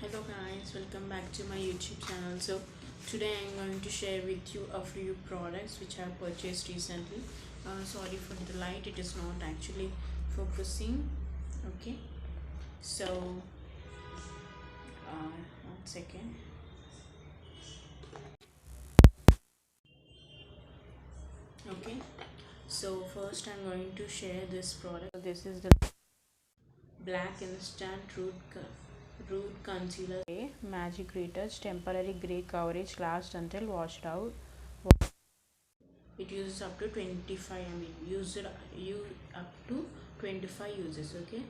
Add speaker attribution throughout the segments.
Speaker 1: Hello guys, welcome back to my YouTube channel. So today I'm going to share with you a few products which I purchased recently. Sorry for the light, it is not actually focusing. Okay, so 1 second. Okay, so first I'm going to share this product. This is the Black Instant Root Concealer. Magic Retouch Temporary Gray Coverage lasts until washed out. It uses up to 25, use it you up to 25 uses. Okay,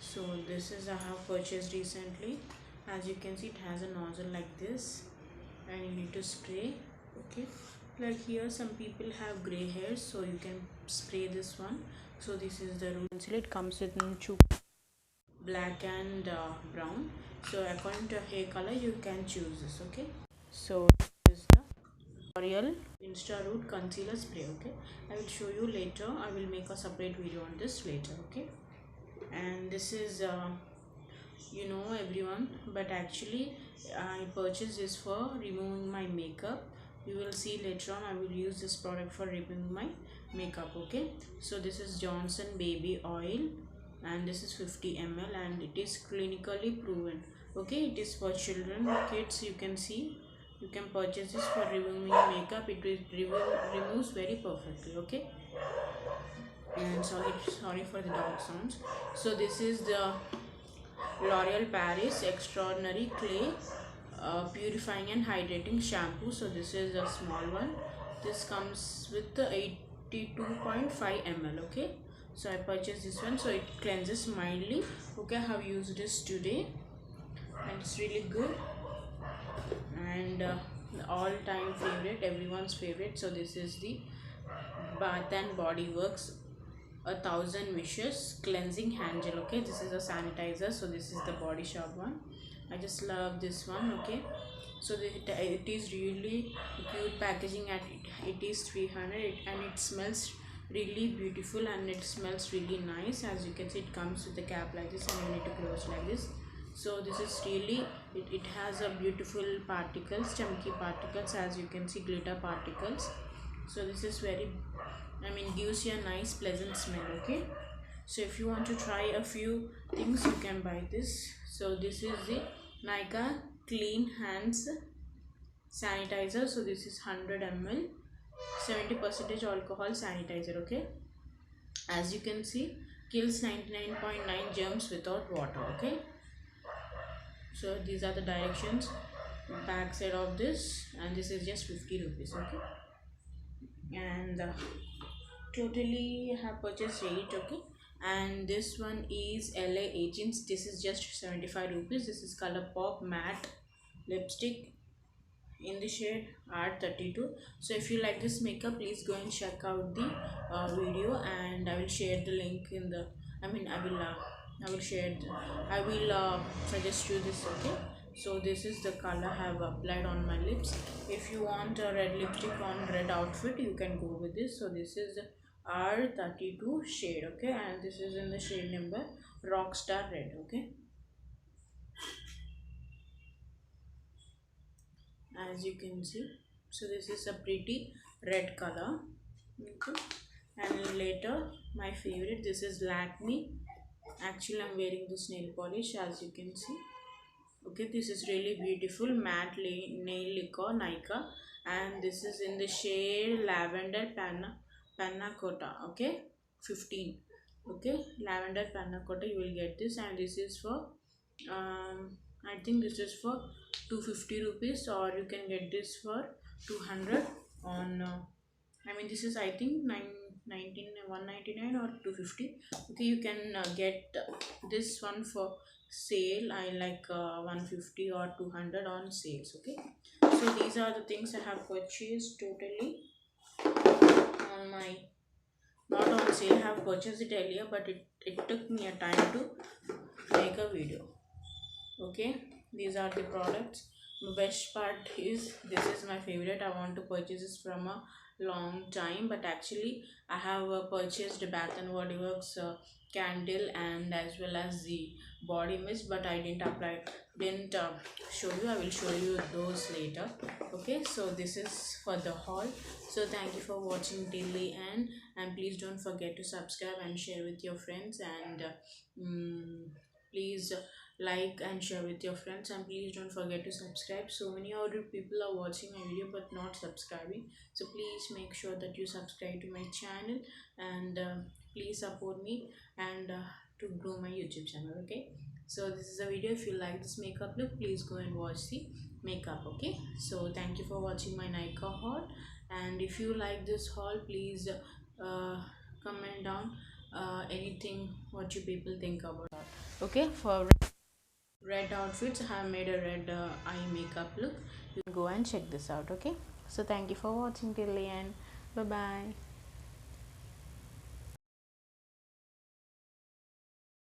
Speaker 1: so this is I have purchased recently. As you can see, it has a nozzle like this and you need to spray. Okay, like here some people have gray hairs, so you can spray this one. So this is the root concealer. It comes with two, black and brown. So according to hair color you can choose this. Okay, so this is the L'Oreal Insta Root Concealer Spray. Okay, I will show you later. I will make a separate video on this later. Okay, and this is everyone, but actually I purchased this for removing my makeup. You will see later on I will use this product for removing my makeup. Okay, so this is Johnson baby oil and this is 50 ml and it is clinically proven. Okay, it is for children, kids. You can see, you can purchase this for removing makeup. It will removes very perfectly. Okay, and sorry for the dog sounds. So this is the L'Oreal Paris Extraordinary Clay Purifying and Hydrating Shampoo. So this is a small one. This comes with the 82.5 ml. Okay, so I purchased this one. So it cleanses mildly. Okay, I have used this today and it's really good, and the all-time favorite, everyone's favorite. So this is the Bath and Body Works 1000 wishes cleansing hand gel. Okay, this is a sanitizer. So this is the Body Shop one. I just love this one. Okay, so it is really cute packaging and it is 300 and it smells really beautiful and it smells really nice. As you can see, it comes with a cap like this and you need to close like this. So this is really, it has a beautiful particles, chunky particles, as you can see, glitter particles. So this is very, gives you a nice pleasant smell. Okay, so if you want to try a few things, you can buy this. So this is the Nika Clean Hands Sanitizer. So this is 100 ml, 70% alcohol sanitizer. Okay, as you can see, kills 99.9 germs without water. Okay, so these are the directions, back side of this, and this is just 50 rupees. Okay, and totally have purchased 8. Okay, and this one is LA Agents. This is just 75 rupees. This is Color Pop Matte Lipstick in the shade R32. So if you like this makeup, please go and check out the video, and I will share the link in the, I will share the, I will suggest you this. Okay, so this is the color I have applied on my lips. If you want a red lipstick on red outfit, you can go with this. So this is the R32 shade. Okay, and this is in the shade number Rockstar Red. Okay, as you can see, so this is a pretty red color. Okay, and later my favorite, this is Lakme. Actually I'm wearing this nail polish, as you can see. Okay, this is really beautiful matte nail lacquer Nika, and this is in the shade Lavender Panna Cotta. Okay, 15. Okay, Lavender Panna Cotta, you will get this, and this is for I think this is for 250 rupees, or you can get this for 200 on this is I think 199 or 250. Okay, you can get this one for sale. I like 150 or 200 on sales. Okay, so these are the things I have purchased totally on my, not on sale. I have purchased it earlier, but it took me a time to make a video. Okay, these are the products best part is this is my favorite. I want to purchase this from a long time, but actually I have purchased Bath and Body Works candle and as well as the body mist, but I didn't apply, didn't show you. I will show you those later. Okay, so this is for the haul. So thank you for watching till the end, and please don't forget to subscribe and share with your friends, and please like and share with your friends, and please don't forget to subscribe. So many other people are watching my video but not subscribing, so please make sure that you subscribe to my channel, and please support me, and to grow my YouTube channel. Okay, so this is a video. If you like this makeup look, please go and watch the makeup. Okay, so thank you for watching my Nika haul, and if you like this haul, please comment down anything what you people think about. Okay, for red outfits, I have made a red eye makeup look. You can go and check this out. Okay, so thank you for watching till the end. Bye bye.